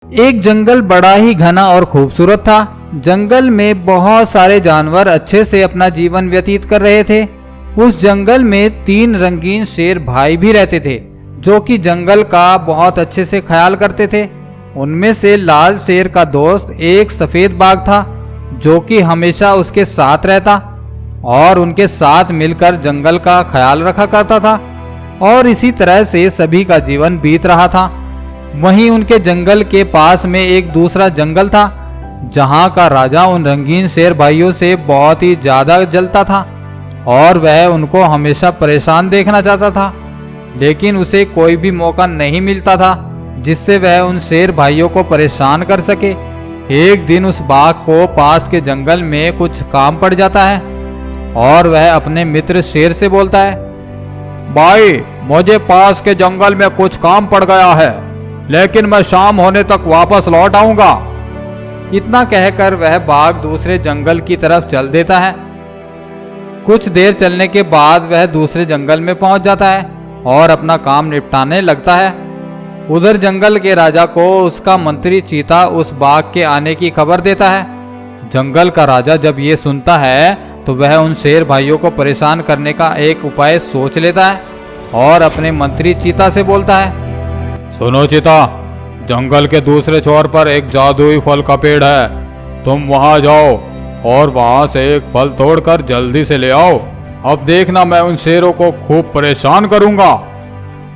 एक जंगल बड़ा ही घना और खूबसूरत था। जंगल में बहुत सारे जानवर अच्छे से अपना जीवन व्यतीत कर रहे थे। उस जंगल में 3 रंगीन शेर भाई भी रहते थे, जो कि जंगल का बहुत अच्छे से ख्याल करते थे। उनमें से लाल शेर का दोस्त एक सफेद बाघ था, जो कि हमेशा उसके साथ रहता और उनके साथ मिलकर जंगल का ख्याल रखा करता था। और इसी तरह से सभी का जीवन बीत रहा था। वहीं उनके जंगल के पास में एक दूसरा जंगल था, जहां का राजा उन रंगीन शेर भाइयों से बहुत ही ज्यादा जलता था और वह उनको हमेशा परेशान देखना चाहता था, लेकिन उसे कोई भी मौका नहीं मिलता था जिससे वह उन शेर भाइयों को परेशान कर सके। एक दिन उस बाघ को पास के जंगल में कुछ काम पड़ जाता है और वह अपने मित्र शेर से बोलता है, भाई मुझे पास के जंगल में कुछ काम पड़ गया है, लेकिन मैं शाम होने तक वापस लौट आऊंगा। इतना कहकर वह बाघ दूसरे जंगल की तरफ चल देता है। कुछ देर चलने के बाद वह दूसरे जंगल में पहुंच जाता है और अपना काम निपटाने लगता है। उधर जंगल के राजा को उसका मंत्री चीता उस बाघ के आने की खबर देता है। जंगल का राजा जब ये सुनता है तो वह उन शेर भाइयों को परेशान करने का एक उपाय सोच लेता है और अपने मंत्री चीता से बोलता है, सुनो चीता, जंगल के दूसरे छोर पर एक जादुई फल का पेड़ है, तुम वहां जाओ और वहां से एक फल तोड़कर जल्दी से ले आओ। अब देखना मैं उन शेरों को खूब परेशान करूंगा।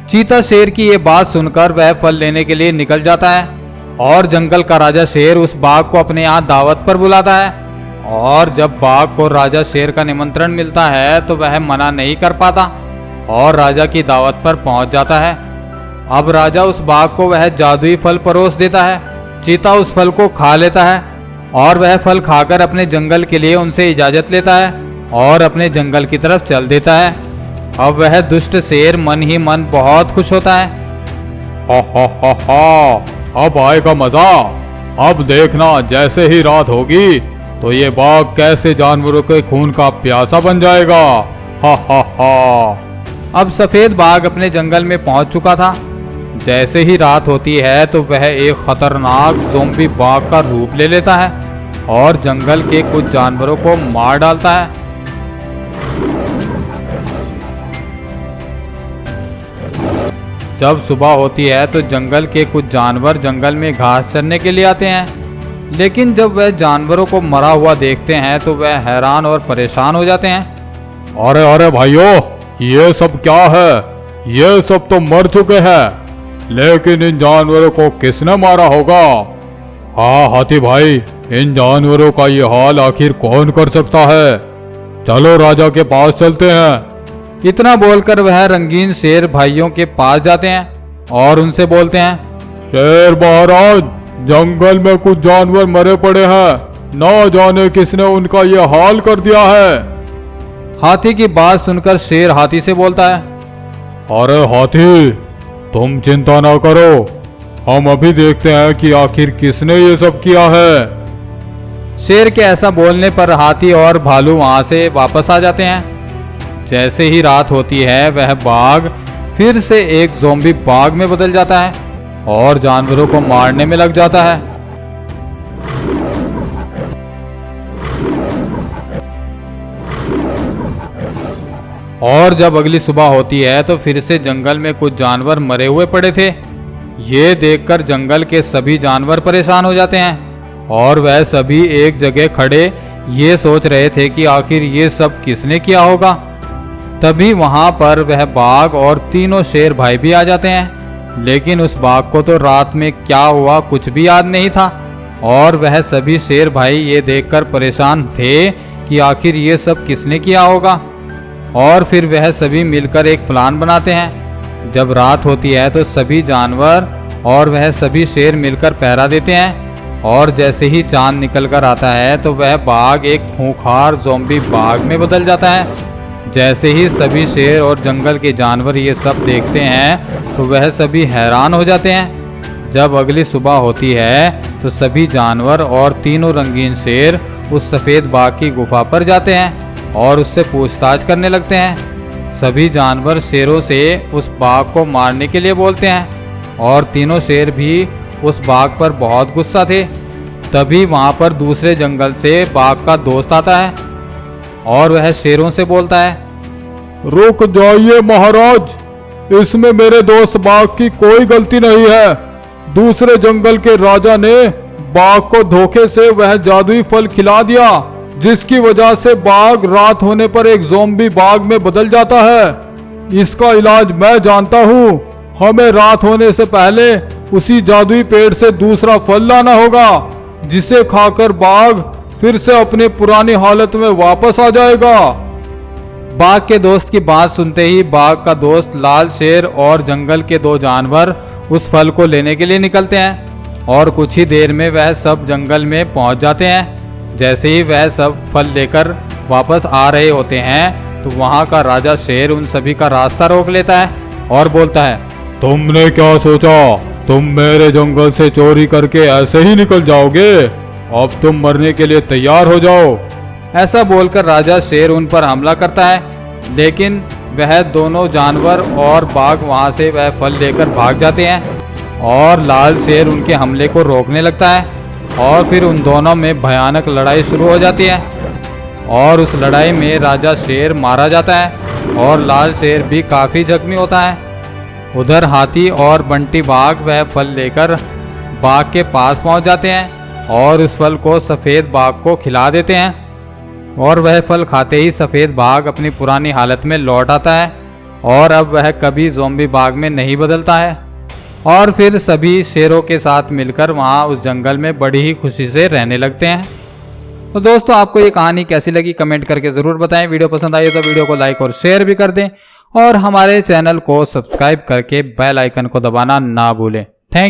चीता शेर की ये बात सुनकर वह फल लेने के लिए निकल जाता है और जंगल का राजा शेर उस बाघ को अपने यहाँ दावत पर बुलाता है। और जब बाघ को राजा शेर का निमंत्रण मिलता है तो वह मना नहीं कर पाता और राजा की दावत पर पहुंच जाता है। अब राजा उस बाघ को वह जादुई फल परोस देता है। चीता उस फल को खा लेता है और वह फल खाकर अपने जंगल के लिए उनसे इजाजत लेता है और अपने जंगल की तरफ चल देता है। अब वह दुष्ट शेर मन ही मन बहुत खुश होता है। हा, अब आएगा मजा। अब देखना जैसे ही रात होगी तो ये बाघ कैसे जानवरों के खून का प्यासा बन जाएगा। हा। अब सफेद बाघ अपने जंगल में पहुंच चुका था। जैसे ही रात होती है तो वह एक खतरनाक ज़ोंबी बाघ का रूप ले लेता है और जंगल के कुछ जानवरों को मार डालता है। जब सुबह होती है तो जंगल के कुछ जानवर जंगल में घास चरने के लिए आते हैं, लेकिन जब वह जानवरों को मरा हुआ देखते हैं तो वह हैरान और परेशान हो जाते हैं। अरे अरे भाइयों, ये सब क्या है? ये सब तो मर चुके हैं, लेकिन इन जानवरों को किसने मारा होगा? हाँ हाथी भाई, इन जानवरों का ये हाल आखिर कौन कर सकता है? चलो राजा के पास चलते हैं। इतना बोलकर वह रंगीन शेर भाइयों के पास जाते हैं और उनसे बोलते हैं, शेर महाराज, जंगल में कुछ जानवर मरे पड़े हैं, न जाने किसने उनका ये हाल कर दिया है। हाथी की बात सुनकर शेर हाथी से बोलता है, अरे हाथी, तुम चिंता ना करो, हम अभी देखते हैं कि आखिर किसने ये सब किया है। शेर के ऐसा बोलने पर हाथी और भालू वहां से वापस आ जाते हैं। जैसे ही रात होती है वह बाघ फिर से एक ज़ोंबी बाघ में बदल जाता है और जानवरों को मारने में लग जाता है। और जब अगली सुबह होती है तो फिर से जंगल में कुछ जानवर मरे हुए पड़े थे। ये देखकर जंगल के सभी जानवर परेशान हो जाते हैं और वह सभी एक जगह खड़े ये सोच रहे थे कि आखिर ये सब किसने किया होगा। तभी वहां पर वह बाघ और तीनों शेर भाई भी आ जाते हैं, लेकिन उस बाघ को तो रात में क्या हुआ कुछ भी याद नहीं था और वह सभी शेर भाई ये देखकर परेशान थे कि आखिर ये सब किसने किया होगा। और फिर वह सभी मिलकर एक प्लान बनाते हैं। जब रात होती है तो सभी जानवर और वह सभी शेर मिलकर पहरा देते हैं और जैसे ही चांद निकल कर आता है तो वह बाघ एक खूंखार ज़ोंबी बाघ में बदल जाता है। जैसे ही सभी शेर और जंगल के जानवर ये सब देखते हैं तो वह सभी हैरान हो जाते हैं। जब अगली सुबह होती है तो सभी जानवर और तीनों रंगीन शेर उस सफ़ेद बाघ की गुफा पर जाते हैं और उससे पूछताछ करने लगते हैं। सभी जानवर शेरों से उस बाघ को मारने के लिए बोलते हैं और तीनों शेर भी उस बाघ पर बहुत गुस्सा थे। तभी वहां पर दूसरे जंगल से बाघ का दोस्त आता है और वह शेरों से बोलता है, रुक जाइए महाराज, इसमें मेरे दोस्त बाघ की कोई गलती नहीं है। दूसरे जंगल के राजा ने बाघ को धोखे से वह जादुई फल खिला दिया, जिसकी वजह से बाघ रात होने पर एक ज़ॉम्बी बाघ में बदल जाता है। इसका इलाज मैं जानता हूँ। हमें रात होने से पहले उसी जादुई पेड़ से दूसरा फल लाना होगा, जिसे खाकर बाघ फिर से अपनी पुरानी हालत में वापस आ जाएगा। बाघ के दोस्त की बात सुनते ही बाघ का दोस्त लाल शेर और जंगल के 2 जानवर उस फल को लेने के लिए निकलते हैं और कुछ ही देर में वह सब जंगल में पहुंच जाते हैं। जैसे ही वह सब फल लेकर वापस आ रहे होते हैं तो वहां का राजा शेर उन सभी का रास्ता रोक लेता है और बोलता है, तुमने क्या सोचा? तुम मेरे जंगल से चोरी करके ऐसे ही निकल जाओगे? अब तुम मरने के लिए तैयार हो जाओ। ऐसा बोलकर राजा शेर उन पर हमला करता है, लेकिन वह दोनों जानवर और बाघ वहां से वह फल लेकर भाग जाते हैं और लाल शेर उनके हमले को रोकने लगता है और फिर उन दोनों में भयानक लड़ाई शुरू हो जाती है और उस लड़ाई में राजा शेर मारा जाता है और लाल शेर भी काफ़ी जख्मी होता है। उधर हाथी और बंटी बाघ वह फल लेकर बाघ के पास पहुंच जाते हैं और उस फल को सफ़ेद बाघ को खिला देते हैं और वह फल खाते ही सफ़ेद बाघ अपनी पुरानी हालत में लौट आता है और अब वह कभी ज़ॉम्बी बाघ में नहीं बदलता है और फिर सभी शेरों के साथ मिलकर वहाँ उस जंगल में बड़ी ही खुशी से रहने लगते हैं। तो दोस्तों, आपको ये कहानी कैसी लगी कमेंट करके ज़रूर बताएं। वीडियो पसंद आई तो वीडियो को लाइक और शेयर भी कर दें और हमारे चैनल को सब्सक्राइब करके बेल आइकन को दबाना ना भूलें।